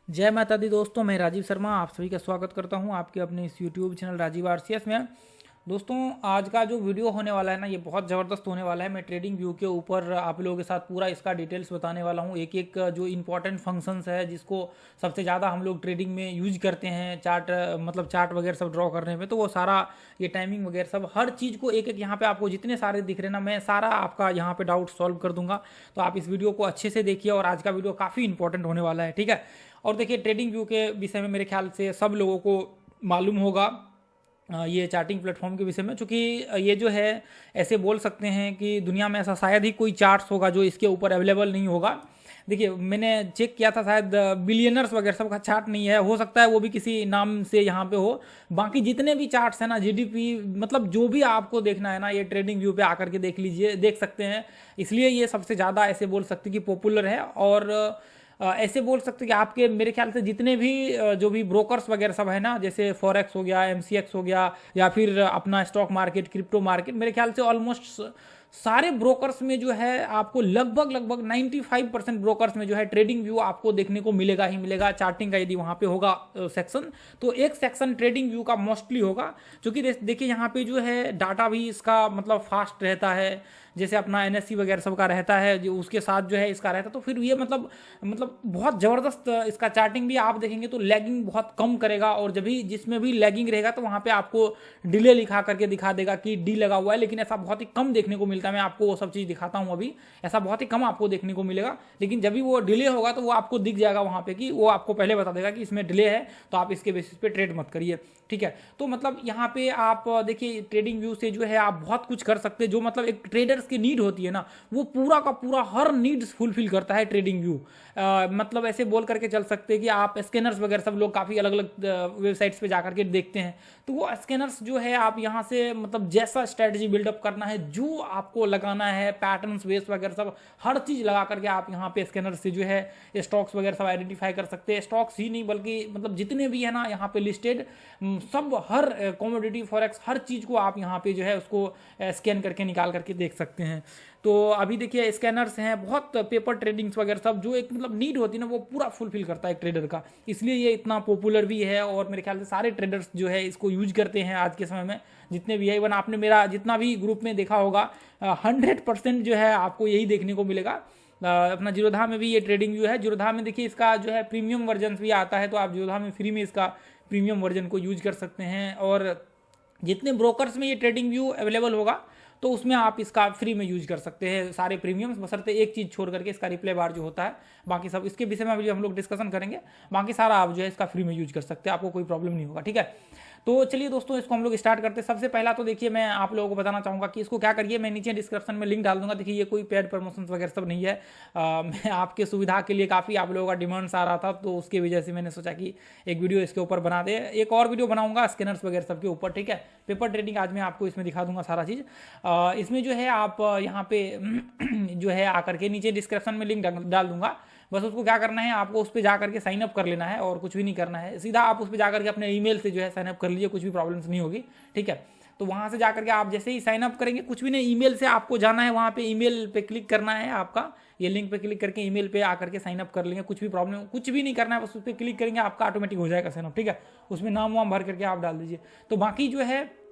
जय माता दी दोस्तों, मैं राजीव शर्मा आप सभी का स्वागत करता हूं आपके अपने इस यूट्यूब चैनल राजीव आरसीएस में। दोस्तों, आज का जो वीडियो होने वाला है ना, ये बहुत ज़बरदस्त होने वाला है। मैं ट्रेडिंग व्यू के ऊपर आप लोगों के साथ पूरा इसका डिटेल्स बताने वाला हूं। एक एक जो इंपॉर्टेंट फंक्शंस है जिसको सबसे ज़्यादा हम लोग ट्रेडिंग में यूज करते हैं, चार्ट मतलब चार्ट वगैरह सब ड्रॉ करने में, तो वो सारा ये टाइमिंग वगैरह सब हर चीज़ को एक एक यहाँ पे आपको जितने सारे दिख रहे हैं ना, मैं सारा आपका यहाँ पे डाउट सॉल्व कर दूंगा। तो आप इस वीडियो को अच्छे से देखिए और आज का वीडियो काफ़ी इंपॉर्टेंट होने वाला है, ठीक है। और देखिए, ट्रेडिंग व्यू के विषय में मेरे ख्याल से सब लोगों को मालूम होगा, ये चार्टिंग प्लेटफॉर्म के विषय में, चूँकि ये जो है ऐसे बोल सकते हैं कि दुनिया में ऐसा शायद ही कोई चार्ट्स होगा जो इसके ऊपर अवेलेबल नहीं होगा। देखिए, मैंने चेक किया था, शायद बिलियनर्स वगैरह सब का चार्ट नहीं है, हो सकता है वो भी किसी नाम से यहाँ पे हो। बाकी जितने भी चार्ट्स हैं ना, जीडीपी मतलब जो भी आपको देखना है ना, ये ट्रेडिंग व्यू पे आकर के देख लीजिए, देख सकते हैं। इसलिए ये सबसे ज़्यादा ऐसे बोल सकते हैं कि पॉपुलर है। और ऐसे बोल सकते हैं कि आपके मेरे ख्याल से जितने भी जो भी ब्रोकर्स वगैरह सब है ना, जैसे फॉरेक्स हो गया, एमसीएक्स हो गया, या फिर अपना स्टॉक मार्केट, क्रिप्टो मार्केट, मेरे ख्याल से ऑलमोस्ट सारे ब्रोकर्स में जो है आपको लगभग 95% ब्रोकर्स में जो है ट्रेडिंग व्यू आपको देखने को मिलेगा ही मिलेगा। चार्टिंग का यदि वहाँ पे होगा सेक्शन, तो एक सेक्शन ट्रेडिंग व्यू का मोस्टली होगा। क्योंकि देखिए, यहाँ पे जो है डाटा भी इसका मतलब फास्ट रहता है, जैसे अपना एनएससी वगैरह सब का रहता है, जो उसके साथ जो है इसका रहता है। तो फिर ये मतलब बहुत ज़बरदस्त इसका चार्टिंग भी आप देखेंगे तो लैगिंग बहुत कम करेगा। और जब भी जिसमें भी लैगिंग रहेगा तो वहाँ पे आपको डिले लिखा करके दिखा देगा कि डी लगा हुआ है, लेकिन ऐसा बहुत ही कम देखने को मिलता है। मैं आपको वो सब चीज़ दिखाता हूँ अभी, ऐसा बहुत ही कम आपको देखने को मिलेगा। लेकिन जब भी वो डिले होगा तो वो आपको दिख जाएगा वहाँ पे, कि वो आपको पहले बता देगा कि इसमें डिले है, तो आप इसके बेसिस पे ट्रेड मत करिए, ठीक है। तो मतलब यहाँ पे आप देखिए, ट्रेडिंग व्यू से जो है आप बहुत कुछ कर सकते हैं। जो मतलब एक ट्रेडर्स की नीड होती है ना, वो पूरा का पूरा हर नीड्स फुलफिल करता है ट्रेडिंग व्यू। मतलब ऐसे बोल करके चल सकते हैं कि आप स्कैनर्स वगैरह सब लोग काफ़ी अलग अलग वेबसाइट्स पे जा करके देखते हैं, तो वो स्कैनर्स जो है आप यहाँ से मतलब जैसा स्ट्रेटजी बिल्डअप करना है, जो आपको लगाना है, पैटर्न्स बेस वगैरह सब हर चीज़ लगा करके आप यहाँ पे स्कैनर से जो है स्टॉक्स वगैरह सब आइडेंटिफाई कर सकते हैं। स्टॉक्स ही नहीं बल्कि मतलब जितने भी है ना यहाँ पे लिस्टेड, सब हर कमोडिटी फॉरेक्स हर चीज़ को आप यहाँ पे जो है उसको स्कैन करके निकाल करके देख सकते हैं। तो अभी देखिए, स्कैनर्स हैं बहुत, पेपर ट्रेडिंग्स वगैरह सब जो एक मतलब नीड होती है ना, वो पूरा फुलफिल करता है एक ट्रेडर का। इसलिए ये इतना पॉपुलर भी है और मेरे ख्याल से सारे ट्रेडर्स जो है इसको यूज करते हैं आज के समय में, जितने भी है। इवन आपने मेरा जितना भी ग्रुप में देखा होगा, 100% जो है आपको यही देखने को मिलेगा। अपना जीरोधा में भी ये ट्रेडिंग व्यू है। जीरोधा में देखिए, इसका जो है प्रीमियम वर्जन भी आता है, तो आप जीरोधा में फ्री में इसका प्रीमियम वर्जन को यूज कर सकते हैं। और जितने ब्रोकर्स में ये ट्रेडिंग व्यू अवेलेबल होगा तो उसमें आप इसका फ्री में यूज कर सकते हैं सारे प्रीमियम्स, बशर्ते एक चीज़ छोड़ करके इसका रिप्ले बार जो होता है। बाकी सब इसके विषय में अभी हम लोग डिस्कशन करेंगे। बाकी सारा आप जो है इसका फ्री में यूज कर सकते हैं, आपको कोई प्रॉब्लम नहीं होगा, ठीक है। तो चलिए दोस्तों, इसको हम लोग स्टार्ट करते हैं। सबसे पहला तो देखिए, मैं आप लोगों को बताना चाहूँगा कि इसको क्या करिए। मैं नीचे डिस्क्रिप्शन में लिंक डाल दूंगा। देखिए, ये कोई पेड प्रमोशन वगैरह सब नहीं है। मैं आपके सुविधा के लिए काफ़ी आप लोगों का डिमांड्स आ रहा था, तो उसकी वजह से मैंने सोचा कि एक वीडियो इसके ऊपर बना दे। एक और वीडियो बनाऊंगा स्कैनर्स वगैरह सब के ऊपर, ठीक है। पेपर ट्रेडिंग आज मैं आपको इसमें दिखा दूंगा सारा चीज़। इसमें जो है आप यहाँ पे जो है आकर के नीचे डिस्क्रिप्शन में लिंक डाल दूंगा। बस उसको क्या करना है, आपको उस पर जा करके साइन अप कर लेना है और कुछ भी नहीं करना है। सीधा आप उस पर जा करके अपने ईमेल से जो है साइन अप कर लीजिए, कुछ भी प्रॉब्लम्स नहीं होगी, ठीक है। तो वहाँ से जा करके आप जैसे ही साइन अप करेंगे, कुछ भी नहीं, ईमेल से आपको जाना है, वहाँ पे ईमेल पे क्लिक करना है आपका, ये लिंक पे क्लिक करके ईमेल पे आकर के साइन अप कर लेंगे। कुछ भी प्रॉब्लम कुछ भी नहीं करना है, बस उस पर क्लिक करेंगे, आपका ऑटोमेटिक हो जाएगा साइन अप, ठीक है। उसमें नाम वाम भर करके आप डाल दीजिए। तो बाकी जो है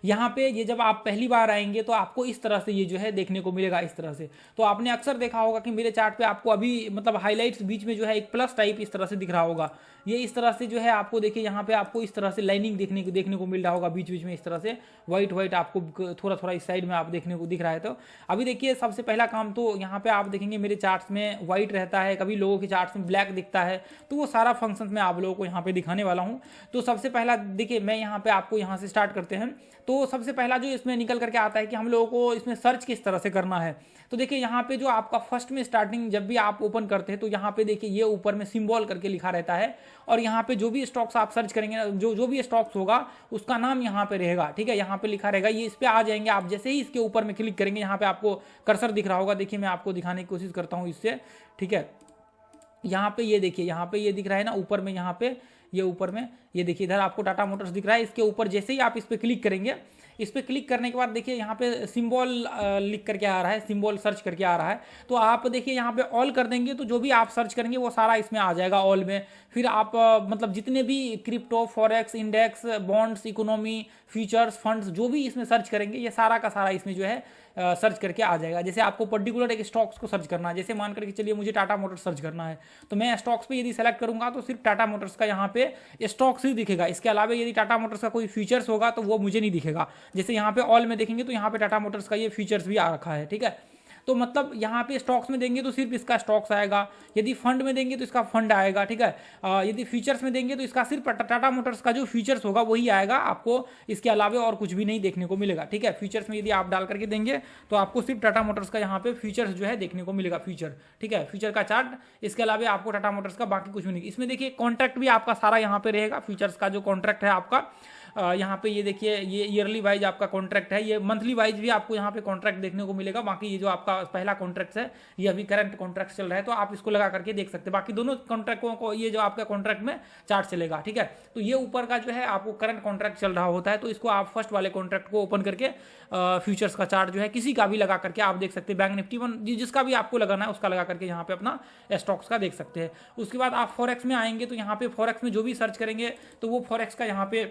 यहाँ पे ये जब आप पहली बार आएंगे तो आपको इस तरह से ये जो है देखने को मिलेगा, इस तरह से। तो आपने अक्सर देखा होगा कि मेरे चार्ट पे आपको अभी मतलब हाइलाइट्स बीच में जो है एक प्लस टाइप इस तरह से दिख रहा होगा। ये इस तरह से जो है आपको देखिए, यहाँ पे आपको इस तरह से लाइनिंग देखने को मिल रहा होगा बीच बीच में, इस तरह से व्हाइट आपको थोड़ा थोड़ा इस साइड में आप देखने को दिख रहा है। तो अभी देखिए, सबसे पहला काम तो यहाँ पे आप देखेंगे मेरे चार्ट्स में व्हाइट रहता है, कभी लोगों के चार्ट्स में ब्लैक दिखता है, तो वो सारा फंक्शन मैं आप लोगों को यहाँ पे दिखाने वाला हूँ। तो सबसे पहला देखिए, मैं यहाँ पे आपको यहाँ से स्टार्ट करते हैं। तो सबसे पहला जो इसमें निकल करके आता है कि हम लोगों को इसमें सर्च किस तरह से करना है। तो देखिए, यहाँ पे जो आपका फर्स्ट में स्टार्टिंग जब भी आप ओपन करते हैं तो यहाँ पे देखिए, ये ऊपर में सिंबल करके लिखा रहता है, और यहाँ पे जो भी स्टॉक्स आप सर्च करेंगे, जो भी स्टॉक्स होगा उसका नाम यहाँ पे रहेगा, ठीक है। यहाँ पे लिखा रहेगा, ये इस पे आ जाएंगे आप। जैसे ही इसके ऊपर में क्लिक करेंगे, यहाँ पे आपको कर्सर दिख रहा होगा। देखिए, मैं आपको दिखाने की कोशिश करता हूँ इससे, ठीक है। यहाँ पे ये देखिए, यहाँ पे ये दिख रहा है ना ऊपर में, यहाँ पे ये ऊपर में ये देखिए, इधर आपको टाटा मोटर्स दिख रहा है। इसके ऊपर जैसे ही आप इस पर क्लिक करेंगे, इस पर क्लिक करने के बाद देखिए यहाँ पे सिंबल लिख करके आ रहा है, सिंबल सर्च करके आ रहा है। तो आप देखिए यहाँ पे ऑल कर देंगे तो जो भी आप सर्च करेंगे वो सारा इसमें आ जाएगा ऑल में। फिर आप मतलब जितने भी crypto, forex, index, bonds, economy, futures, funds, जो भी इसमें सर्च करेंगे ये सारा का सारा इसमें जो है सर्च करके आ जाएगा। जैसे आपको पर्टिकुलर एक स्टॉक्स को सर्च करना है, जैसे मान करके चलिए मुझे टाटा मोटर्स सर्च करना है, तो मैं स्टॉक्स पे यदि सेलेक्ट करूंगा तो सिर्फ टाटा मोटर्स का यहाँ पे स्टॉक्स ही दिखेगा। इसके अलावा यदि टाटा मोटर्स का कोई फीचर्स होगा तो वो मुझे नहीं दिखेगा। जैसे यहाँ पे ऑल में देखेंगे तो यहाँ पे टाटा मोटर्स का ये फीचर्स भी आ रखा है, ठीक है। तो मतलब यहाँ पे स्टॉक्स में देंगे तो सिर्फ इसका स्टॉक्स आएगा, यदि फंड में देंगे तो इसका फंड आएगा, ठीक है। यदि फीचर्स में देंगे तो इसका सिर्फ टाटा मोटर्स का जो फीचर्स होगा वही आएगा, आपको इसके अलावा और कुछ भी नहीं देखने को मिलेगा, ठीक है। फीचर्स में यदि आप डाल करके देंगे तो आपको सिर्फ टाटा मोटर्स का यहाँ पे फीचर्स जो है देखने को मिलेगा, फीचर, ठीक है, फीचर का चार्ट। इसके अलावा आपको टाटा मोटर्स का बाकी कुछ भी नहीं। इसमें देखिए कॉन्ट्रैक्ट भी आपका सारा यहाँ पे रहेगा, फीचर्स का जो कॉन्ट्रैक्ट है आपका यहाँ पे ये देखिए ये ईयरली वाइज आपका कॉन्ट्रैक्ट है, ये मंथली वाइज भी आपको यहाँ पे कॉन्ट्रैक्ट देखने को मिलेगा। बाकी ये जो आपका पहला कॉन्ट्रैक्ट है ये अभी करंट कॉन्ट्रैक्ट चल रहा है, तो आप इसको लगा करके देख सकते हैं। बाकी दोनों कॉन्ट्रैक्टों को ये जो आपका कॉन्ट्रैक्ट में चार्ट चलेगा, ठीक है। तो ये ऊपर का जो है आपको करंट कॉन्ट्रैक्ट चल रहा होता है, तो इसको आप फर्स्ट वाले कॉन्ट्रैक्ट को ओपन करके फ्यूचर्स का चार्ट जो है किसी का भी लगा करके आप देख सकते हैं। बैंक निफ्टी वन जिसका भी आपको लगाना है उसका लगा करके यहाँ पे अपना स्टॉक्स का देख सकते हैं। उसके बाद आप फॉरेक्स में आएंगे तो यहाँ पे फॉरेक्स में जो भी सर्च करेंगे तो वो फॉरेक्स का यहाँ पे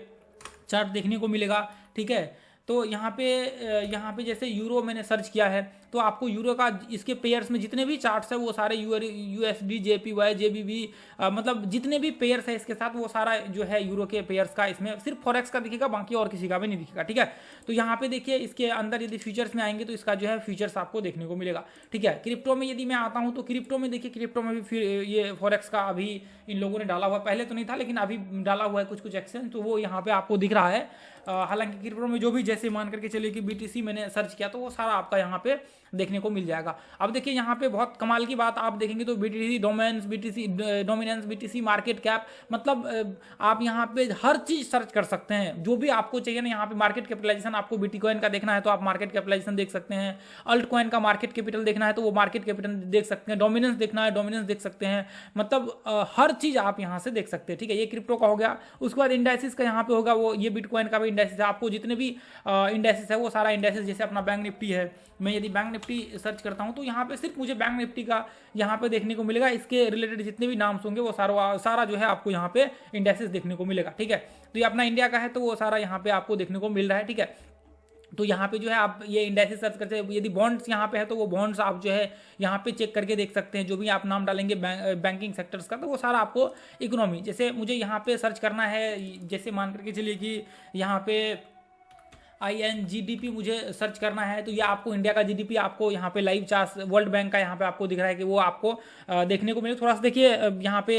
चार्ट देखने को मिलेगा, ठीक है। तो यहाँ पे जैसे यूरो मैंने सर्च किया है तो आपको यूरो का इसके पेयर्स में जितने भी चार्ट्स है वो सारे यूएसडी, जेपीवाई, जेबीबी, मतलब जितने भी पेयर्स है इसके साथ वो सारा जो है यूरो के पेयर्स का इसमें सिर्फ फॉरेक्स का दिखेगा, बाकी और किसी का भी नहीं दिखेगा, ठीक है। तो यहाँ पे देखिए इसके अंदर यदि फीचर्स में आएंगे तो इसका जो है फीचर्स आपको देखने को मिलेगा, ठीक है। क्रिप्टो में यदि मैं आता हूँ तो क्रिप्टो में देखिए, क्रिप्टो में भी फिर ये फॉरेक्स का अभी इन लोगों ने डाला हुआ, पहले तो नहीं था लेकिन अभी डाला हुआ है कुछ एक्सचेंज, तो वो यहाँ पे आपको दिख रहा है। हालांकि क्रिप्टो में जो भी जैसे मान करके चलिए कि बीटीसी मैंने सर्च किया तो वो सारा आपका यहाँ पे देखने को मिल जाएगा। अब देखिए यहाँ पे बहुत कमाल की बात आप देखेंगे तो BTC domains, BTC dominance, BTC market cap, मतलब आप यहाँ पे हर चीज सर्च कर सकते हैं जो भी आपको चाहिए ना। यहाँ पे मार्केट कैपिटलाइजेशन आपको बीटी कॉइन का देखना है तो आप मार्केट कैपिटलाइजेशन देख सकते हैं, अल्ट कॉइन का मार्केट कैपिटल देखना है तो वो मार्केट कैपिटल देख सकते हैं, डोमिनेंस देखना है डोमिनेंस देख सकते हैं, मतलब हर चीज आप यहाँ से देख सकते हैं, ठीक है। ये क्रिप्टो का हो गया। उसके बाद इंडाइसिस का यहाँ पे होगा, वो ये बिटकॉइन का भी इंडाइसिस है। आपको जितने भी इंडाइसिस है वो सारा इंडाइसिस, जैसे अपना बैंक निफ्टी है, मैं यदि बैंक निफ्टी सर्च करता हूं तो यहाँ पे सिर्फ मुझे बैंक निफ्टी का यहाँ पे देखने को मिलेगा। इसके रिलेटेड जितने भी नाम्स होंगे वो सारा जो है आपको यहाँ पे इंडेक्सेस देखने को मिलेगा, ठीक है। तो ये अपना इंडिया का है तो वो सारा यहाँ पे आपको देखने को मिल रहा है, ठीक है। तो यहाँ पे जो है आप ये इंडेक्सेस सर्च करते हैं, यदि बॉन्ड्स यहाँ पे है तो वो बॉन्ड्स आप जो है यहाँ पे चेक करके देख सकते हैं। जो भी आप नाम डालेंगे बैंकिंग सेक्टर्स का तो वो सारा आपको इकोनॉमी, जैसे मुझे यहाँ पे सर्च करना है, जैसे मान करके चलिए कि यहाँ पे INGDP मुझे सर्च करना है तो ये आपको इंडिया का जीडीपी आपको यहाँ पे लाइव चार्ट वर्ल्ड बैंक का यहाँ पे आपको दिख रहा है कि वो आपको देखने को मिले। थोड़ा सा देखिए यहाँ पे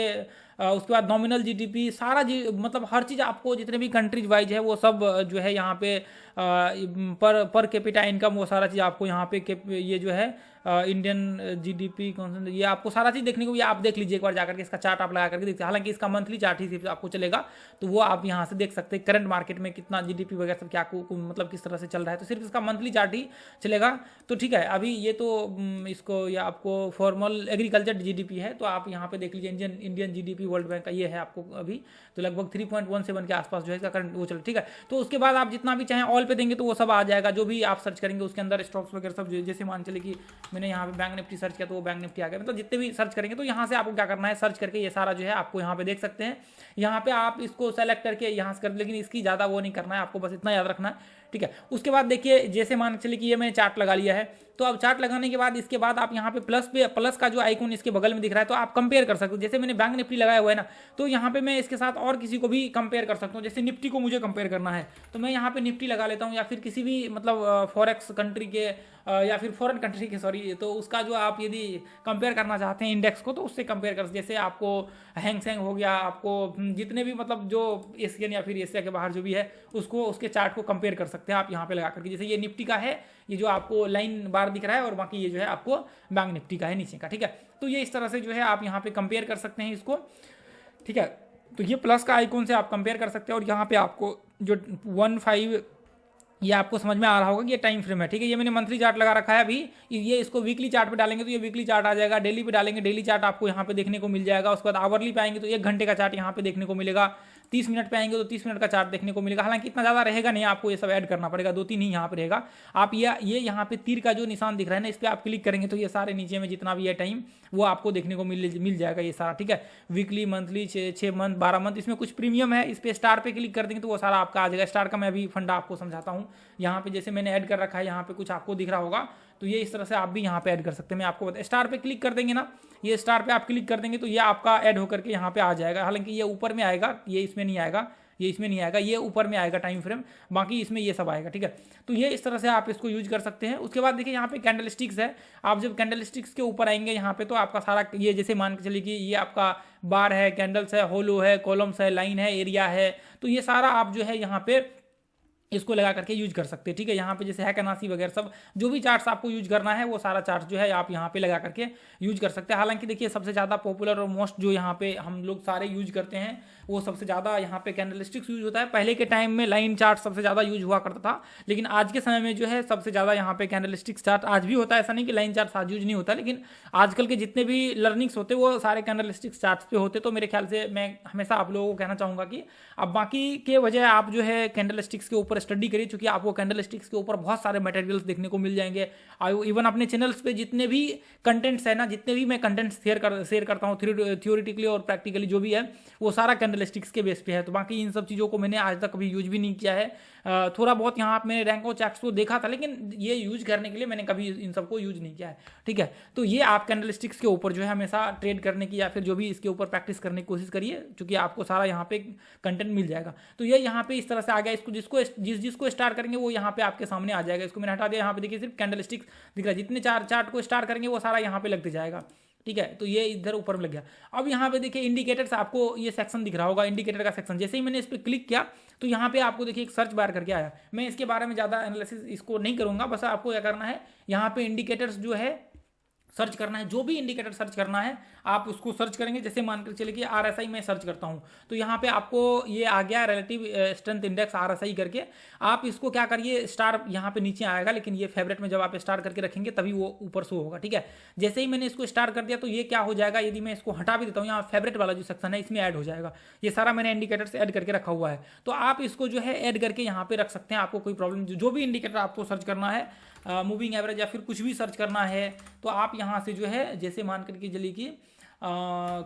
उसके बाद नॉमिनल जीडीपी सारा मतलब हर चीज़ आपको जितने भी कंट्रीज वाइज है वो सब जो है यहाँ पे पर कैपिटा इनकम वो सारा चीज़ आपको यहाँ पे ये जो है इंडियन जीडीपी कौन ये आपको सारा चीज़ देखने को, ये आप देख लीजिए एक बार जाकर के, इसका चार्ट आप लगा करके देखते हैं। हालांकि इसका मंथली चार्ट ही सिर्फ आपको चलेगा तो वो आप यहाँ से देख सकते हैं करंट मार्केट में कितना जीडीपी वगैरह सब क्या मतलब किस तरह से चल रहा है, तो सिर्फ इसका मंथली चार्ट ही चलेगा। तो ठीक है, अभी ये तो इसको या आपको फॉर्मल एग्रीकल्चर जीडीपी है तो आप यहाँ पे देख लीजिए इंडियन जीडीपी वर्ल्ड बैंक का ये है आपको अभी, तो लगभग 3.17 के आसपास जो है इसका करंट वो चल, ठीक है। तो उसके बाद आप जितना भी चाहें ऑल पे देंगे तो वो सब आ जाएगा, जो भी आप सर्च करेंगे उसके अंदर स्टॉक्स वगैरह सब। जैसे मान चले कि मैंने यहाँ पे बैंक निफ्टी सर्च किया तो वो बैंक निफ्टी आ गया, मतलब जितने भी सर्च करेंगे तो यहाँ से आपको क्या करना है, सर्च करके ये सारा जो है आपको यहाँ पे देख सकते हैं। यहाँ पे आप इसको सेलेक्ट करके यहाँ से कर, लेकिन इसकी ज़्यादा वो नहीं करना है, आपको बस इतना याद रखना है, ठीक है। उसके बाद देखिए जैसे मान चलिए कि ये मैंने चार्ट लगा लिया है, तो अब चार्ट लगाने के बाद इसके बाद आप यहाँ पे प्लस का जो आइकन इसके बगल में दिख रहा है तो आप कंपेयर कर सकते हो। जैसे मैंने बैंक निफ्टी लगाया हुआ है ना, तो यहाँ पे मैं इसके साथ और किसी को भी कंपेयर कर सकता हूँ। जैसे निफ्टी को मुझे कंपेयर करना है तो मैं यहाँ पे निफ्टी लगा लेता हूँ, या फिर किसी भी मतलब फॉरेक्स कंट्री के या फिर फॉरेन कंट्री के सॉरी, तो उसका जो आप यदि कंपेयर करना चाहते हैं इंडेक्स को तो उससे कंपेयर कर, जैसे आपको हैंगसेंग हो गया, आपको जितने भी मतलब जो एशियन या फिर एशिया के बाहर जो भी है उसको उसके चार्ट को कंपेयर कर सकते हैं आप यहाँ पे लगा करके। जैसे ये निफ्टी का है, ये जो आपको लाइन बार दिख रहा है, और बाकी ये जो है आपको बैंक निफ्टी का है नीचे का, ठीक है। तो ये इस तरह से जो है आप यहाँ पे कंपेयर कर सकते हैं इसको, ठीक है। तो ये प्लस का आइकॉन से आप कंपेयर कर सकते हैं, और यहाँ पे आपको जो 15 ये आपको समझ में आ रहा होगा कि ये टाइम फ्रेम है, ठीक है। ये मैंने मंथली चार्ट लगा रखा है अभी, ये इसको वीकली चार्ट पे डालेंगे तो ये वीकली चार्ट आ जाएगा, डेली पे डालेंगे डेली चार्ट आपको यहाँ पे देखने को मिल जाएगा। उसके बाद आवरली पे आएंगे तो 1 घंटे का चार्ट यहाँ पे देखने को मिलेगा, 30 मिनट पे आएंगे तो 30 मिनट का चार्ट देखने को मिलेगा। हालांकि इतना ज़्यादा रहेगा नहीं, आपको ये सब ऐड करना पड़ेगा, 2-3 ही यहाँ पे रहेगा। आप ये यहाँ पे तीर का जो निशान दिख रहा है ना, इस पर आप क्लिक करेंगे तो ये सारे नीचे में जितना भी है टाइम वो आपको देखने को मिल जाएगा ये सारा, ठीक है। वीकली, मंथली, 6 मंथ, 12 मंथ, इसमें कुछ प्रीमियम है, इस पर स्टार पे क्लिक कर देंगे तो वो सारा आपका आ जाएगा। स्टार का मैं अभी फंडा आपको समझाता हूँ। यहाँ पे जैसे मैंने ऐड कर रखा है, यहाँ पे कुछ आपको दिख रहा होगा, तो ये इस तरह से आप भी यहाँ पे ऐड कर सकते हैं। मैं आपको बता, स्टार पे क्लिक कर देंगे ना, ये स्टार पे आप क्लिक कर देंगे तो ये आपका ऐड होकर के यहाँ पे आ जाएगा। हालांकि ये ऊपर में आएगा, ये इसमें नहीं आएगा, ये इसमें नहीं आएगा, ये ऊपर में आएगा टाइम फ्रेम, बाकी इसमें ये सब आएगा, ठीक है। तो ये इस तरह से आप इसको यूज कर सकते हैं। उसके बाद देखिए यहाँ पे कैंडल स्टिक्स है, आप जब कैंडल स्टिक्स के ऊपर आएंगे यहाँ पे तो आपका सारा ये जैसे मान के चलिए कि ये आपका बार है, कैंडल्स है, होलो है, कॉलम्स है, लाइन है, एरिया है, तो ये सारा आप जो है यहाँ पे इसको लगा करके यूज कर सकते हैं, ठीक है। यहाँ पे जैसे है कनासी वगैरह सब जो भी चार्ट्स आपको यूज करना है वो सारा चार्ट जो है आप यहाँ पे लगा करके यूज कर सकते हैं। हालांकि देखिए सबसे ज़्यादा पॉपुलर और मोस्ट जो यहाँ पे हम लोग सारे यूज करते हैं वो सबसे ज़्यादा यहाँ पे कैंडलस्टिक्स यूज होता है। पहले के टाइम में लाइन चार्ट सबसे ज़्यादा यूज हुआ करता था, लेकिन आज के समय में जो है सबसे ज़्यादा यहाँ पे कैंडलस्टिक्स चार्ट आज भी होता है, ऐसा नहीं कि लाइन चार्ट आज यूज नहीं होता, लेकिन आजकल के जितने भी लर्निंग्स होते वो सारे कैंडलस्टिक्स चार्ट्स पे होते। तो मेरे ख्याल से मैं हमेशा आप लोगों को कहना चाहूँगा कि अब बाकी के वजह आप जो है कैंडलस्टिक्स के ऊपर स्टडी करिए, चूँकि आपको कैंडलस्टिक्स के ऊपर बहुत सारे मटेरियल्स देखने को मिल जाएंगे। इवन अपने चैनल्स पे जितने भी कंटेंट्स है ना, जितने भी मैं कंटेंट शेयर करता हूँ थ्योरेटिकली और प्रैक्टिकली जो भी है वो सारा कैंडलस्टिक्स के बेस पे है। तो बाकी इन सब चीज़ों को मैंने आज तक कभी यूज भी नहीं किया है। थोड़ा बहुत यहाँ मैंने रैंको चैक्स को देखा था, लेकिन ये यूज करने के लिए मैंने कभी इन सबको यूज नहीं किया है, ठीक है। तो ये आप कैंडलस्टिक्स के ऊपर जो है हमेशा ट्रेड करने की या फिर जो भी इसके ऊपर प्रैक्टिस करने की कोशिश करिए, क्योंकि आपको सारा यहाँ पे कंटेंट मिल जाएगा। तो ये यहाँ पे इस तरह से आ गया। इसको जिसको स्टार करेंगे वो यहाँ पे आपके सामने आ जाएगा। इसको मैंने हटा दिया, यहाँ पे देखिए सिर्फ कैंडलस्टिक्स दिख रहा है। जितने चार्ट को स्टार करेंगे वो सारा यहाँ पे लगते जाएगा, ठीक है। तो ये इधर ऊपर में लग गया। अब यहाँ पे देखिए इंडिकेटर्स, आपको ये सेक्शन दिख रहा होगा, इंडिकेटर का सेक्शन। जैसे ही मैंने इस पर क्लिक किया तो यहाँ पे आपको देखिए एक सर्च बार करके आया। मैं इसके बारे में ज़्यादा एनालिसिस इसको नहीं करूँगा, बस आपको क्या करना है, यहाँ पे इंडिकेटर्स जो है सर्च करना है। जो भी इंडिकेटर सर्च करना है आप उसको सर्च करेंगे। जैसे मानकर चलिए कि RSI में सर्च करता हूं तो यहाँ पे आपको ये आ गया रिलेटिव स्ट्रेंथ इंडेक्स RSI करके। आप इसको क्या करिए, स्टार यहाँ पे नीचे आएगा, लेकिन ये फेवरेट में जब आप स्टार करके रखेंगे तभी वो ऊपर शो होगा, ठीक है। जैसे ही मैंने इसको स्टार कर दिया तो ये क्या हो जाएगा, यदि मैं इसको हटा भी देता हूँ, यहाँ फेवरेट वाला जो सेक्शन है इसमें ऐड हो जाएगा। ये सारा मैंने इंडिकेटर्स ऐड करके रखा हुआ है, तो आप इसको जो है ऐड करके यहाँ पे रख सकते हैं। आपको कोई प्रॉब्लम, जो भी इंडिकेटर आपको सर्च करना है, मूविंग एवरेज या फिर कुछ भी सर्च करना है, तो आप यहाँ से जो है जैसे मान करके चलिए कि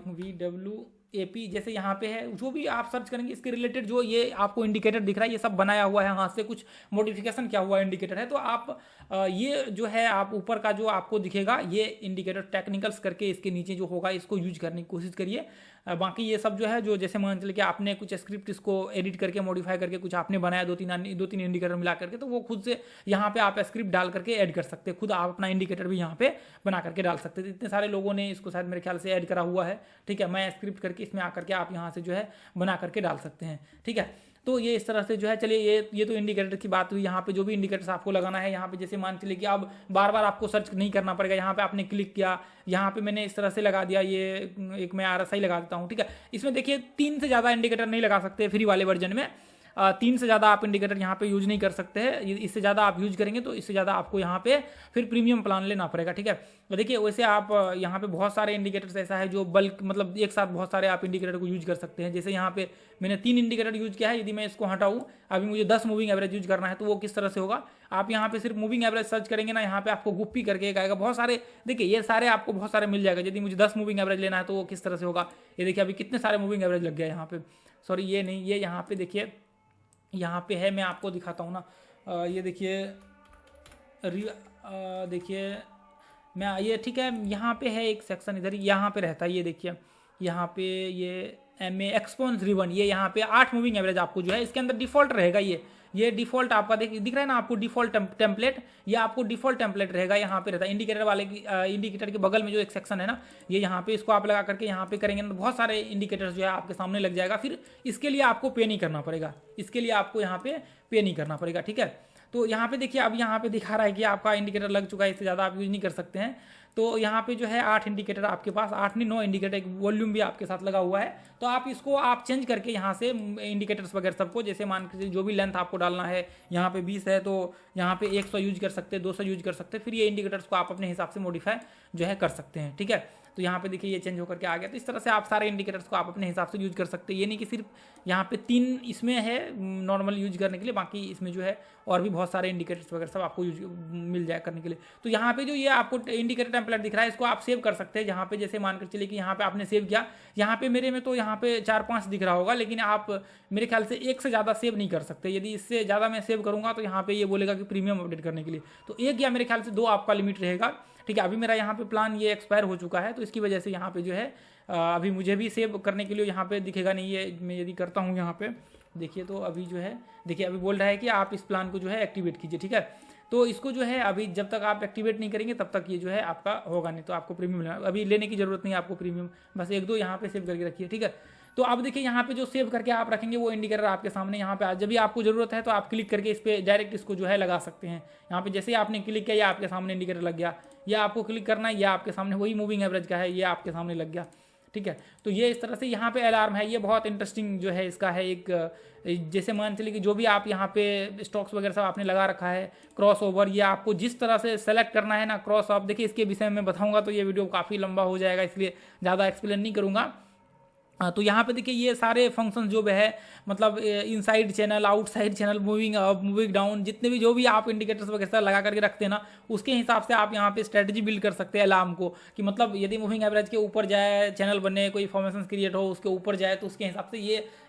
VWAP जैसे यहाँ पे है, जो भी आप सर्च करेंगे इसके रिलेटेड जो ये आपको इंडिकेटर दिख रहा है ये सब बनाया हुआ है, हाथ से कुछ मॉडिफिकेशन किया हुआ इंडिकेटर है। तो आप ये जो है आप ऊपर का जो आपको दिखेगा ये इंडिकेटर टेक्निकल्स करके इसके नीचे जो होगा इसको यूज करने की कोशिश करिए। बाकी ये सब जो है जो जैसे मान चलिए कि आपने कुछ स्क्रिप्ट इसको एडिट करके मॉडिफाई करके कुछ आपने बनाया, दो तीन इंडिकेटर मिला करके, तो वो खुद से यहाँ पे आप स्क्रिप्ट डाल करके ऐड कर सकते हैं। खुद आप अपना इंडिकेटर भी यहाँ पे बना करके डाल सकते हैं। इतने सारे लोगों ने इसको शायद मेरे ख्याल से ऐड करा हुआ है, ठीक है। मैं स्क्रिप्ट करके इसमें आकर के आप यहाँ से जो है बना करके डाल सकते हैं, ठीक है। तो ये इस तरह से जो है, चलिए ये तो इंडिकेटर की बात हुई। यहाँ पे जो भी इंडिकेटर्स आपको लगाना है, यहाँ पे जैसे मान चलिए कि अब बार बार आपको सर्च नहीं करना पड़ेगा। यहाँ पे आपने क्लिक किया, यहाँ पे मैंने इस तरह से लगा दिया, ये एक मैं RSI लगा देता हूँ, ठीक है। इसमें देखिए 3 से ज़्यादा इंडिकेटर नहीं लगा सकते फ्री वाले वर्जन में। 3 से ज़्यादा आप इंडिकेटर यहाँ पे यूज नहीं कर सकते हैं। इससे ज़्यादा आप यूज करेंगे तो इससे ज़्यादा आपको यहाँ पे फिर प्रीमियम प्लान लेना पड़ेगा, ठीक है। तो देखिए वैसे आप यहाँ पे बहुत सारे इंडिकेटर्स ऐसा है जो बल्क मतलब एक साथ बहुत सारे आप इंडिकेटर को यूज कर सकते हैं। जैसे यहाँ पे मैंने 3 इंडिकेटर यूज किया है। यदि मैं इसको हटाऊँ, अभी मुझे 10 मूविंग एवरेज यूज करना है तो वो किस तरह से होगा, आप यहाँ पे सिर्फ मूविंग एवरेज सर्च करेंगे ना, यहाँ पे आपको गुप्पी करके एक आएगा। बहुत सारे देखिए ये सारे आपको बहुत सारे मिल जाएगा। यदि मुझे 10 मूविंग एवरेज लेना है तो वो किस तरह से होगा, ये देखिए अभी कितने सारे मूविंग एवरेज लग गया यहाँ पे। सॉरी ये नहीं, ये यहाँ पे देखिए, यहाँ पे है, मैं आपको दिखाता हूँ ना। ये देखिए देखिए मैं ये ठीक है, यहाँ पे है एक सेक्शन इधर यहाँ पे रहता है। ये देखिए यहाँ पे ये MA एक्सपोन्स रिबन, ये यहाँ पे 8 मूविंग एवरेज आपको जो है इसके अंदर डिफॉल्ट रहेगा। ये डिफॉल्ट आपका दिख रहा है ना आपको, डिफॉल्ट टेम्पलेट, ये आपको डिफॉल्ट टेम्पलेट रहेगा। यहाँ पे रहता है इंडिकेटर वाले की, इंडिकेटर के बगल में जो एक सेक्शन है ना, ये यहाँ पे इसको आप लगा करके यहाँ पे करेंगे तो बहुत सारे इंडिकेटर्स जो है आपके सामने लग जाएगा। फिर इसके लिए आपको पे नहीं करना पड़ेगा, इसके लिए आपको यहाँ पे नहीं करना पड़ेगा, ठीक है। तो यहाँ पे देखिए अब यहाँ पे दिखा रहा है कि आपका इंडिकेटर लग चुका है, इससे ज़्यादा आप यूज नहीं कर सकते हैं। तो यहाँ पे जो है 8 इंडिकेटर आपके पास, 8 नहीं 9 इंडिकेटर, एक वॉल्यूम भी आपके साथ लगा हुआ है। तो आप इसको आप चेंज करके यहाँ से इंडिकेटर्स वगैरह सबको, जैसे मान के जो भी लेंथ आपको डालना है, यहाँ पे 20 है तो यहाँ पे 100 यूज कर सकते हैं, 200 यूज कर सकते हैं। फिर ये इंडिकेटर्स को आप अपने हिसाब से मॉडिफाई जो है कर सकते हैं, ठीक है। तो यहाँ पे देखिए ये चेंज होकर के आ गया। तो इस तरह से आप सारे इंडिकेटर्स को आप अपने हिसाब से यूज कर सकते हैं। ये नहीं कि सिर्फ यहाँ पे 3 इसमें है नॉर्मल यूज करने के लिए, बाकी इसमें जो है और भी बहुत सारे इंडिकेटर्स वगैरह सब आपको यूज मिल जाए करने के लिए। तो यहाँ पे जो ये आपको इंडिकेटर टेम्पलेट दिख रहा है इसको आप सेव कर सकते हैं। जहाँ पे जैसे मानकर चलिए कि यहाँ पे आपने सेव किया, यहाँ पे मेरे में तो यहाँ पे 4-5 दिख रहा होगा, लेकिन आप मेरे ख्याल से 1 से ज़्यादा सेव नहीं कर सकते। यदि इससे ज़्यादा मैं सेव करूँगा तो यहाँ पे ये बोलेगा कि प्रीमियम अपडेट करने के लिए, तो 1 या मेरे ख्याल से 2 आपका लिमिट रहेगा। ठीक है, अभी मेरा यहाँ पे प्लान ये एक्सपायर हो चुका है, तो इसकी वजह से यहाँ पे जो है अभी मुझे भी सेव करने के लिए यहाँ पे दिखेगा नहीं है। मैं यदि करता हूँ यहाँ पे देखिए, तो अभी जो है देखिए अभी बोल रहा है कि आप इस प्लान को जो है एक्टिवेट कीजिए। ठीक है, तो इसको जो है अभी जब तक आप एक्टिवेट नहीं करेंगे तब तक ये जो है आपका होगा नहीं, तो आपको प्रीमियम लेना अभी लेने की जरूरत नहीं है आपको प्रीमियम, बस 1-2 यहाँ पे सेव करके रखिए। ठीक है, तो अब देखिए यहाँ पे जो सेव करके आप रखेंगे वो इंडिकेटर आपके सामने यहाँ पे जब भी आपको जरूरत है तो आप क्लिक करके इस पर डायरेक्ट इसको जो है लगा सकते हैं। यहाँ पे जैसे ही आपने क्लिक किया या आपके सामने इंडिकेटर लग गया, या आपको क्लिक करना है या आपके सामने वही मूविंग एवरेज का है ये आपके सामने लग गया। ठीक है, तो ये इस तरह से यहाँ पे अलार्म है। ये बहुत इंटरेस्टिंग जो है इसका है एक, जैसे मान चलिए कि जो भी आप यहाँ पे स्टॉक्स वगैरह सब आपने लगा रखा है, क्रॉस ओवर, ये आपको जिस तरह से सेलेक्ट करना है ना क्रॉस ऑफ, देखिए इसके विषय में बताऊंगा तो ये वीडियो काफ़ी लंबा हो जाएगा, इसलिए ज़्यादा एक्सप्लेन नहीं करूँगा। तो यहाँ पे देखिए ये सारे फंक्शन जो भी है, मतलब inside channel, outside channel, moving up, moving down, जितने भी जो भी आप इंडिकेटर्स वगैरह लगा करके रखते हैं ना, उसके हिसाब से आप यहाँ पे स्ट्रेटजी बिल्ड कर सकते हैं अलार्म को, कि मतलब यदि मूविंग एवरेज के ऊपर जाए, चैनल बने, कोई फॉर्मेशन क्रिएट हो उसके ऊपर जाए, तो उसके हिसाब से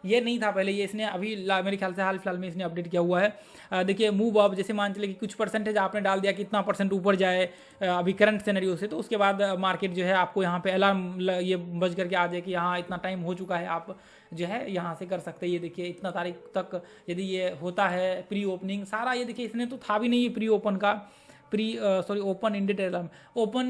ये नहीं था पहले, ये इसने अभी मेरे ख्याल से हाल फिलहाल में इसने अपडेट किया हुआ है। देखिए मूव अप, जैसे मान चलिए कि कुछ परसेंटेज आपने डाल दिया, कितना परसेंट ऊपर जाए अभी करंट सिनेरियो से, तो उसके बाद मार्केट जो है आपको यहाँ पे अलार्म ये बज करके आ जाए कि हाँ इतना टाइम हो चुका है, आप जो है यहाँ से कर सकते हैं। ये देखिए इतना तारीख तक यदि ये होता है प्री ओपनिंग सारा, ये देखिए इसने तो था भी नहीं प्री ओपन का, open ended alarm, open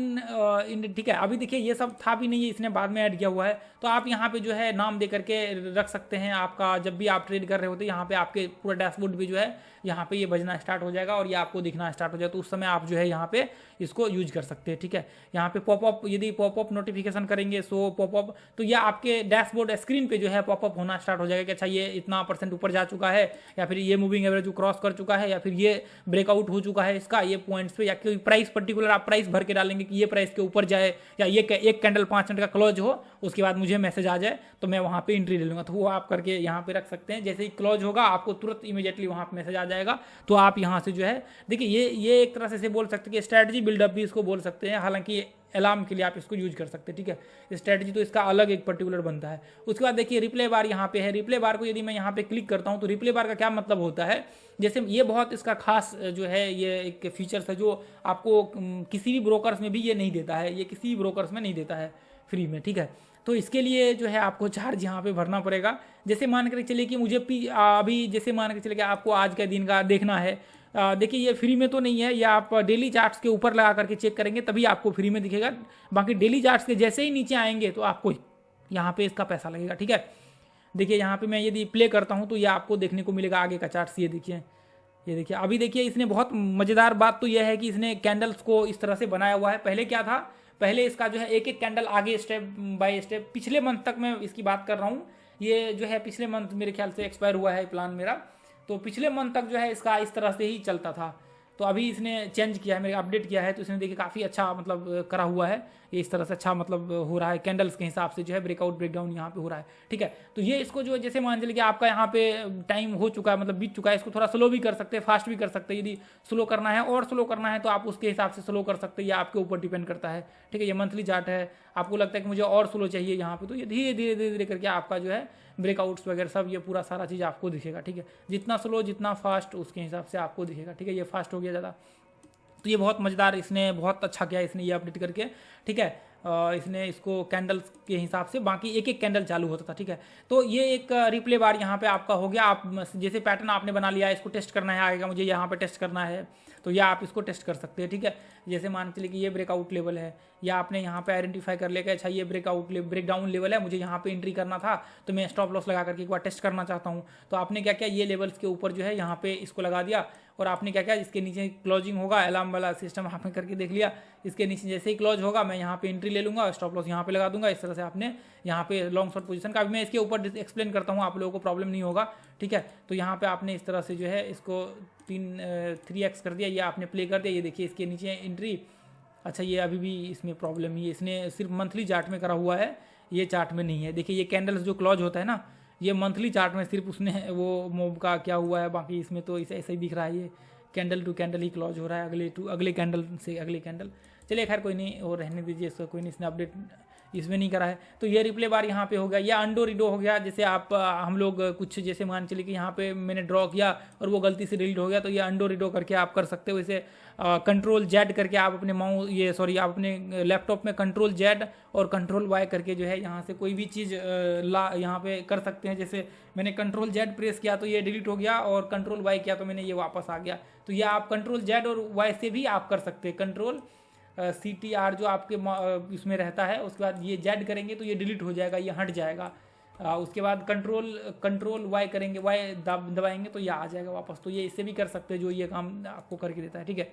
ended. ठीक है, अभी देखिए ये सब था भी नहीं है, इसने बाद में ऐड किया हुआ है। तो आप यहाँ पे जो है नाम दे करके रख सकते हैं आपका, जब भी आप ट्रेड कर रहे होते हैं यहाँ पे आपके पूरा डैशबोर्ड भी जो है यहाँ पे ये बजना स्टार्ट हो जाएगा और ये आपको दिखना स्टार्ट हो जाएगा, तो उस समय आप जो है यहाँ पे इसको यूज कर सकते हैं। ठीक है, यहाँ पे पॉपअप, यदि पॉपअप नोटिफिकेशन करेंगे सो पॉपअप, तो ये आपके डैशबोर्ड स्क्रीन पे जो है पॉपअप होना स्टार्ट हो जाएगा कि अच्छा ये इतना परसेंट ऊपर जा चुका है, या फिर ये मूविंग एवरेज क्रॉस कर चुका है, या फिर ये ब्रेकआउट हो चुका है इसका ये पॉइंट्स पे, या कोई प्राइस पर्टिकुलर आप प्राइस भर के डालेंगे कि ये प्राइस के ऊपर जाए, या ये एक कैंडल 5 मिनट का क्लोज हो, उसके बाद मुझे मैसेज आ जाए तो मैं वहाँ पे एंट्री ले लूँगा, तो वो आप करके यहाँ पे रख सकते हैं। जैसे ही क्लोज होगा आपको तुरंत इमीडिएटली वहाँ पे मैसेज आ जाएगा, तो आप यहाँ से जो है देखिए ये एक तरह से बोल सकते हैं कि स्ट्रैटेजी बिल्डअप भी इसको बोल सकते हैं, हालांकि अलार्म के लिए आप इसको यूज कर सकते हैं। ठीक है, स्ट्रैटेजी तो इसका अलग एक पर्टिकुलर बनता है। उसके बाद देखिए रिप्ले बार यहाँ पे है, रिप्ले बार को यदि मैं यहाँ पे क्लिक करता हूँ तो रिप्ले बार का क्या मतलब होता है, जैसे ये बहुत इसका खास जो है ये एक फीचर्स है जो आपको किसी भी ब्रोकर्स में भी ये नहीं देता है, ये किसी भी ब्रोकर्स में नहीं देता है फ्री में। ठीक है, तो इसके लिए जो है आपको चार्ज यहाँ पे भरना पड़ेगा। जैसे मान कर चलिए कि मुझे अभी जैसे मान कर चलिए कि आपको आज के दिन का देखना है, देखिए ये फ्री में तो नहीं है, या आप डेली चार्ट्स के ऊपर लगा करके चेक करेंगे तभी आपको फ्री में दिखेगा, बाकी डेली चार्ट्स के जैसे ही नीचे आएंगे तो आपको यहाँ पे इसका पैसा लगेगा। ठीक है, देखिए यहाँ पे मैं यदि प्ले करता हूँ तो ये आपको देखने को मिलेगा आगे का चार्ट्स। ये देखिए अभी देखिए इसने बहुत मज़ेदार बात तो यह है कि इसने कैंडल्स को इस तरह से बनाया हुआ है। पहले क्या था, पहले इसका जो है एक एक कैंडल आगे स्टेप बाय स्टेप, पिछले मंथ तक मैं इसकी बात कर रहा हूँ, ये जो है पिछले मंथ मेरे ख्याल से एक्सपायर हुआ है प्लान मेरा, तो पिछले मंथ तक जो है इसका इस तरह से ही चलता था। तो अभी इसने चेंज किया है, मेरे अपडेट किया है, तो इसने देखिए काफ़ी अच्छा मतलब करा हुआ है, ये इस तरह से अच्छा मतलब हो रहा है, कैंडल्स के हिसाब से जो है ब्रेकआउट ब्रेकडाउन यहाँ पे हो रहा है। ठीक है, तो ये इसको जो जैसे मान चलिए कि आपका यहाँ पे टाइम हो चुका है, मतलब बीत चुका है, इसको थोड़ा स्लो भी कर सकते हैं, फास्ट भी कर सकते हैं। यदि स्लो करना है और स्लो करना है तो आप उसके हिसाब से स्लो कर सकते हैं, या आपके ऊपर डिपेंड करता है। ठीक है, ये मंथली चार्ट है, आपको लगता है कि मुझे और स्लो चाहिए यहाँ पे, तो ये धीरे धीरे धीरे धीरे करके आपका जो है ब्रेकआउट्स वगैरह सब ये पूरा सारा चीज़ आपको दिखेगा। ठीक है, जितना स्लो जितना फास्ट उसके हिसाब से आपको दिखेगा। ठीक है, ये फास्ट हो गया ज़्यादा, तो ये बहुत मज़ेदार, इसने बहुत अच्छा किया इसने ये अपडेट करके। ठीक है, इसने इसको कैंडल्स के हिसाब से बाकी एक एक कैंडल चालू होता था। ठीक है, तो ये एक रिप्ले बार यहाँ पे आपका हो गया। आप जैसे पैटर्न आपने बना लिया, इसको टेस्ट करना है, आएगा मुझे यहाँ पे टेस्ट करना है, तो यह आप इसको टेस्ट कर सकते हैं। ठीक है, जैसे मान के चलिए कि ये ब्रेकआउट लेवल है, या आपने यहाँ पे आइडेंटिफाई कर लिया कि अच्छा ये ब्रेकडाउन लेवल है, मुझे यहाँ पे एंट्री करना था, तो मैं स्टॉप लॉस लगा करके एक बार टेस्ट करना चाहता हूँ। तो आपने क्या किया, ये लेवल्स के ऊपर जो है यहाँ पे इसको लगा दिया, और आपने क्या किया, इसके नीचे क्लोजिंग होगा, अलार्म वाला सिस्टम आपने करके देख लिया, इसके नीचे जैसे ही क्लोज होगा मैं यहाँ पे एंट्री ले लूँगा, स्टॉप लॉस यहाँ पे लगा दूंगा। इस तरह से आपने यहाँ पे लॉन्ग शॉर्ट पोजीशन का भी मैं इसके ऊपर एक्सप्लेन करता हूँ, आप लोगों को प्रॉब्लम नहीं होगा। ठीक है, तो यहाँ पे आपने इस तरह से जो है इसको 3x कर दिया, ये आपने प्ले कर दिया, ये देखिए इसके नीचे एंट्री, अच्छा ये अभी भी इसमें प्रॉब्लम ही है, इसने सिर्फ मंथली चार्ट में करा हुआ है, ये चार्ट में नहीं है। देखिए ये कैंडल्स जो क्लोज होता है ना, ये मंथली चार्ट में सिर्फ उसने वो मोब का क्या हुआ है, बाकी इसमें तो इसे ऐसे ही दिख रहा है, ये कैंडल टू कैंडल ही क्लोज हो रहा है, अगले कैंडल से अगले कैंडल। चलिए खैर कोई नहीं, और रहने दीजिए इसको, कोई नहीं, इसने अपडेट इसमें नहीं करा है। तो ये रिप्ले बार यहाँ पे हो गया, या अंडो रिडो हो गया। जैसे आप हम लोग कुछ जैसे मान चलिए कि यहाँ पे मैंने ड्रॉ किया और वो गलती से डिलीट हो गया, तो ये अंडो रिडो करके आप कर सकते हो। इसे कंट्रोल जेड करके आप अपने आप अपने लैपटॉप में कंट्रोल जेड और कंट्रोल वाई करके जो है यहाँ से कोई भी चीज़ यहाँ पे कर सकते हैं। जैसे मैंने कंट्रोल जेड प्रेस किया तो ये डिलीट हो गया, और कंट्रोल वाई किया तो मैंने ये वापस आ गया। तो ये आप कंट्रोल जेड और वाई से भी आप कर सकते हैं। कंट्रोल CTR जो आपके इसमें रहता है, उसके बाद ये जेड करेंगे तो ये डिलीट हो जाएगा, ये हट जाएगा। उसके बाद कंट्रोल वाई करेंगे, वाई दबाएंगे तो ये आ जाएगा वापस। तो ये इससे भी कर सकते हैं, जो ये काम आपको करके देता है, ठीक है।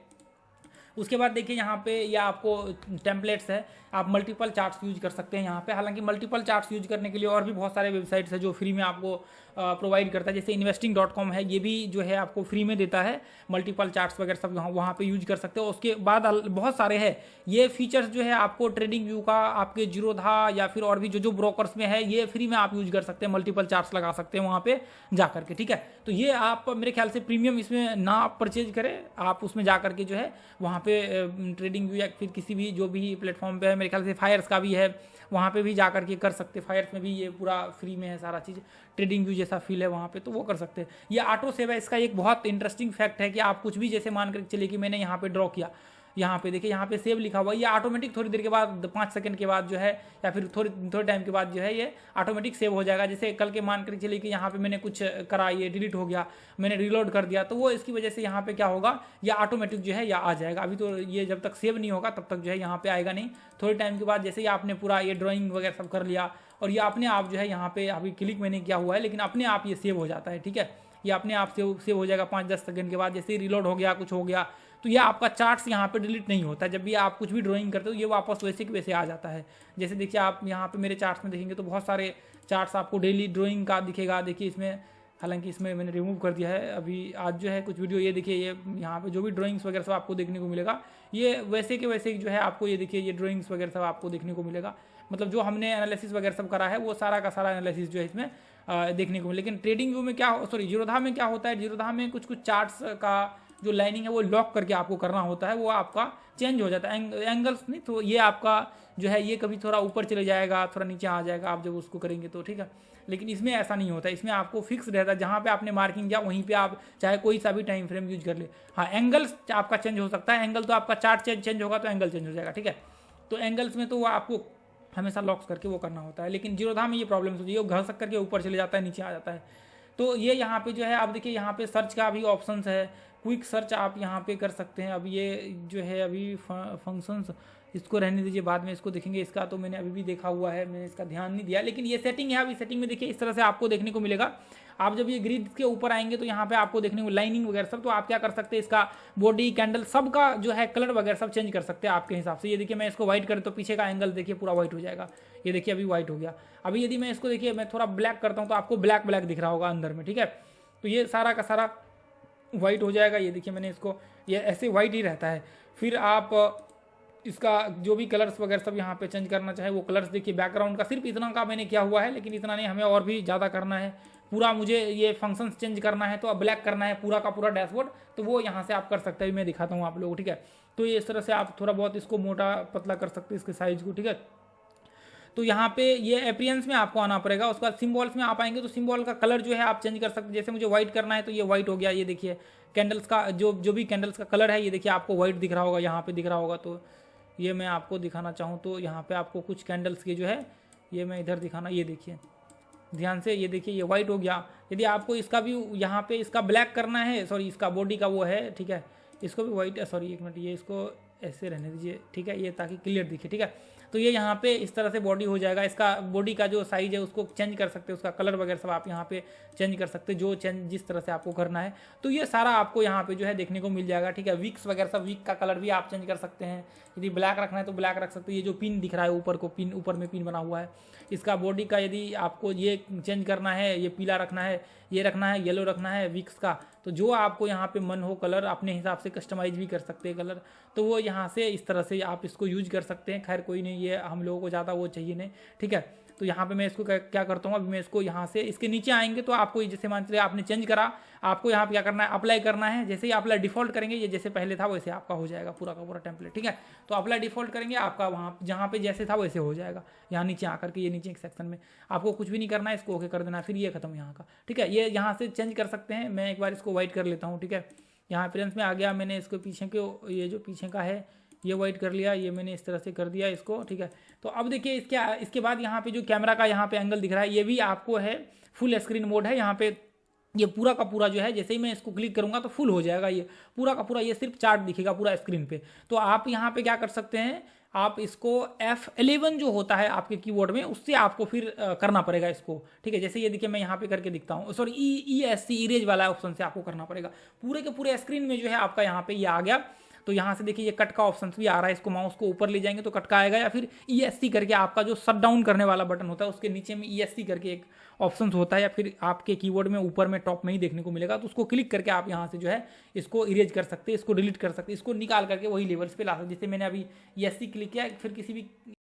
उसके बाद देखिए यहाँ पे ये आपको टेम्पलेट्स है, आप मल्टीपल चार्ट्स यूज कर सकते हैं यहाँ पे। हालांकि मल्टीपल चार्ट्स यूज करने के लिए और भी बहुत सारे वेबसाइट्स है जो फ्री में आपको प्रोवाइड करता है। जैसे investing.com है, ये भी जो है आपको फ्री में देता है मल्टीपल चार्ट्स वगैरह सब, वहाँ पे यूज कर सकते हो। उसके बाद बहुत सारे हैं ये फीचर्स जो है आपको ट्रेडिंग व्यू का, आपके जीरोधा या फिर और भी जो ब्रोकर्स में है, ये फ्री में आप यूज कर सकते हैं, मल्टीपल चार्ट्स लगा सकते हैं वहाँ पे जा करके, ठीक है। तो ये आप मेरे ख्याल से प्रीमियम इसमें ना परचेज करें, आप उसमें जा करके जो है वहाँ पे ट्रेडिंग व्यू या फिर किसी भी जो भी प्लेटफॉर्म पे है, मेरे ख्याल से फायर्स का भी है, वहाँ पे भी जा करके कर सकते हैं। फायर्स में भी ये पूरा फ्री में है सारा चीज़, ट्रेडिंग व्यू जैसा फील है वहाँ पे, तो वो कर सकते हैं। ये ऑटो सेव है, इसका एक बहुत इंटरेस्टिंग फैक्ट है कि आप कुछ भी जैसे मान कर चलिए कि मैंने यहाँ पे ड्रॉ किया, यहाँ पे देखिए यहाँ पे सेव लिखा हुआ है, ये ऑटोमेटिक थोड़ी देर के बाद 5 सेकंड के बाद जो है, या फिर थोड़े टाइम के बाद जो है ये ऑटोमेटिक सेव हो जाएगा। जैसे कल के मान कर चलिए कि यहाँ पे मैंने कुछ करा, ये डिलीट हो गया, मैंने रिलोड कर दिया, तो वो इसकी वजह से यहाँ पे क्या होगा, या ऑटोमेटिक जो है या आ जाएगा। अभी तो ये जब तक सेव नहीं होगा तब तक जो है यहाँ पे आएगा नहीं। थोड़े टाइम के बाद जैसे ही आपने पूरा ये ड्राइंग वगैरह सब कर लिया, और ये अपने आप जो है यहाँ पे अभी क्लिक मैंने किया हुआ है, लेकिन अपने आप ये सेव हो जाता है, ठीक है। ये अपने आप सेव हो जाएगा 5-10 सेकंड के बाद। जैसे ही रिलोड हो गया, कुछ हो गया, तो ये आपका चार्ट्स यहाँ पे डिलीट नहीं होता। जब भी आप कुछ भी ड्राइंग करते हो ये वापस वैसे के वैसे आ जाता है। जैसे देखिए आप यहाँ पे मेरे चार्ट्स में देखेंगे तो बहुत सारे चार्ट्स आपको डेली ड्राइंग का दिखेगा। देखिए इसमें, हालांकि इसमें मैंने रिमूव कर दिया है अभी, आज जो है कुछ वीडियो, ये देखिए ये यहाँ पे जो भी ड्राइंग्स वगैरह सब आपको देखने को मिलेगा, ये वैसे के वैसे जो है आपको, ये देखिए ये ड्राइंग्स वगैरह सब आपको देखने को मिलेगा। मतलब जो हमने एनालिसिस वगैरह सब करा है वो सारा का सारा एनालिसिस जो है इसमें देखने को मिले। लेकिन ट्रेडिंग व्यू में क्या, जीरोधा में क्या होता है, जीरोधा में कुछ चार्ट्स का जो लाइनिंग है वो लॉक करके आपको करना होता है, वो आपका चेंज हो जाता है, एंगल्स नहीं, तो ये आपका जो है ये कभी थोड़ा ऊपर चले जाएगा, थोड़ा नीचे आ जाएगा आप जब उसको करेंगे तो, ठीक है। लेकिन इसमें ऐसा नहीं होता, इसमें आपको फिक्स रहता है, जहाँ पे आपने मार्किंग किया वहीं पे आप चाहे कोई सा भी टाइम फ्रेम यूज कर ले। हाँ, एंगल्स आपका चेंज हो सकता है, एंगल तो आपका चार्ट चेंज होगा तो एंगल चेंज हो जाएगा, ठीक है। तो एंगल्स में तो वो आपको हमेशा लॉक्स करके वो करना होता है। लेकिन जीरोधा में ये प्रॉब्लम होती है, वो घसक करके ऊपर चले जाता है, नीचे आ जाता है। तो ये यहाँ पे जो है आप देखिए, यहाँ पे सर्च का भी ऑप्शंस है, क्विक सर्च आप यहाँ पे कर सकते हैं। अब ये जो है अभी फंक्शंस, इसको रहने दीजिए, बाद में इसको देखेंगे। इसका तो मैंने अभी भी देखा हुआ है, मैंने इसका ध्यान नहीं दिया। लेकिन ये सेटिंग है, अभी सेटिंग में देखिए इस तरह से आपको देखने को मिलेगा। आप जब ये ग्रिड के ऊपर आएंगे तो यहाँ पे आपको देखने को लाइनिंग वगैरह सब, तो आप क्या कर सकते हैं, इसका बॉडी कैंडल सबका जो है कलर वगैरह सब चेंज कर सकते हैं आपके हिसाब से। ये देखिए मैं इसको व्हाइट करूँ तो पीछे का एंगल देखिए पूरा व्हाइट हो जाएगा। ये देखिए अभी व्हाइट हो गया। अभी यदि मैं इसको देखिए मैं थोड़ा ब्लैक करता हूँ तो आपको ब्लैक दिख रहा होगा अंदर में, ठीक है। तो ये सारा का सारा वाइट हो जाएगा। ये देखिए मैंने इसको, ये ऐसे वाइट ही रहता है। फिर आप इसका जो भी कलर्स वगैरह सब यहाँ पे चेंज करना चाहे वो कलर्स देखिए। बैकग्राउंड का सिर्फ इतना का मैंने किया हुआ है, लेकिन इतना नहीं, हमें और भी ज़्यादा करना है। पूरा मुझे ये फंक्शंस चेंज करना है तो अब ब्लैक करना है पूरा का पूरा डैशबोर्ड, तो वो यहाँ से आप कर सकते हैं। मैं दिखाता हूँ आप लोगों को, ठीक है। तो ये इस तरह से आप थोड़ा बहुत इसको मोटा पतला कर सकते हैं, इसके साइज को, ठीक है। तो यहाँ पे ये एपियंस में आपको आना पड़ेगा। उसके बाद सिम्बॉल्स में आप आएंगे तो सिम्बॉल का कलर जो है आप चेंज कर सकते हैं। जैसे मुझे व्हाइट करना है तो ये व्हाइट हो गया। ये देखिए कैंडल्स का जो भी कैंडल्स का कलर है, ये देखिए आपको व्हाइट दिख रहा होगा, यहाँ पे दिख रहा होगा। तो ये मैं आपको दिखाना चाहूँ तो यहाँ पे आपको कुछ कैंडल्स के जो है, ये मैं इधर दिखाना, ये देखिए ध्यान से, ये देखिए ये व्हाइट हो गया। यदि आपको इसका भी यहाँ पे इसका ब्लैक करना है, सॉरी इसका बॉडी का वो है, ठीक है, इसको भी व्हाइट, सॉरी एक मिनट, ये इसको ऐसे रहने दीजिए, ठीक है, ये ताकि क्लियर दिखे, ठीक है। तो ये यहाँ पे इस तरह से बॉडी हो जाएगा। इसका बॉडी का जो साइज है उसको चेंज कर सकते हैं, उसका कलर वगैरह सब आप यहाँ पे चेंज कर सकते हैं, जो चेंज जिस तरह से आपको करना है। तो ये सारा आपको यहाँ पे जो है देखने को मिल जाएगा, ठीक है। विक्स वगैरह सब, विक का कलर भी आप चेंज कर सकते हैं। यदि ब्लैक रखना है तो ब्लैक रख सकते हैं। ये जो पिन दिख रहा है ऊपर को, पिन ऊपर में पिन बना हुआ है, इसका बॉडी का यदि आपको ये चेंज करना है, ये पीला रखना है, ये रखना है, येलो रखना है विक्स का, तो जो आपको यहाँ पे मन हो कलर अपने हिसाब से कस्टमाइज भी कर सकते हैं कलर, तो वो यहाँ से इस तरह से आप इसको यूज कर सकते हैं। खैर कोई नहीं, ये हम लोगों को ज़्यादा वो चाहिए नहीं, ठीक है। तो यहाँ पे मैं इसको क्या करता हूँ, अभी मैं इसको यहाँ से इसके नीचे आएंगे तो आपको जैसे मान चलिए आपने चेंज करा, आपको यहाँ पे क्या करना है, अप्लाई करना है। जैसे ही अप्लाई डिफॉल्ट करेंगे, ये जैसे पहले था वैसे आपका हो जाएगा पूरा का पूरा टेम्पलेट, ठीक है। तो अप्लाई डिफॉल्ट करेंगे, आपका वहाँ जहाँ पे जैसे था वैसे हो जाएगा। यहाँ नीचे आकर के ये नीचे एक सेक्शन में आपको कुछ भी नहीं करना है, इसको ओके कर देना, फिर ये खत्म यहाँ का, ठीक है। ये यहाँ से चेंज कर सकते हैं। मैं एक बार इसको वाइट कर लेता हूँ, ठीक है। यहाँ फ्रेंड्स में आ गया, मैंने इसको पीछे के ये जो पीछे का है ये वाइट कर लिया, ये मैंने इस तरह से कर दिया इसको, ठीक है। तो अब देखिए इसके बाद यहाँ पे जो कैमरा का यहाँ पे एंगल दिख रहा है, ये भी आपको है फुल स्क्रीन मोड है। यहाँ पे ये पूरा का पूरा जो है, जैसे ही मैं इसको क्लिक करूंगा तो फुल हो जाएगा ये पूरा का पूरा, ये सिर्फ चार्ट दिखेगा पूरा स्क्रीन पे। तो आप यहाँ पे क्या कर सकते हैं, आप इसको F11 जो होता है आपके कीबोर्ड में, उससे आपको फिर करना पड़ेगा इसको, ठीक है। जैसे ये देखिए मैं यहाँ पे करके दिखता हूँ, सॉरी ESC इरेज वाला ऑप्शन से आपको करना पड़ेगा। पूरे के पूरे स्क्रीन में जो है आपका यहाँ पे ये आ गया। तो यहाँ से देखिए ये कट का ऑप्शन भी आ रहा है, इसको माउस को ऊपर ले जाएंगे तो कट का आएगा, या फिर ESC करके आपका जो शट डाउन करने वाला बटन होता है उसके नीचे में ESC करके एक ऑप्शन होता है, या फिर आपके कीबोर्ड में ऊपर में टॉप में ही देखने को मिलेगा। तो उसको क्लिक करके आप यहाँ से जो है इसको इरेज कर सकते हैं, इसको डिलीट कर सकते हैं, इसको निकाल करके वही लेवल्स पे ला सकते हैं। जैसे मैंने अभी ESC क्लिक किया, फिर किसी भी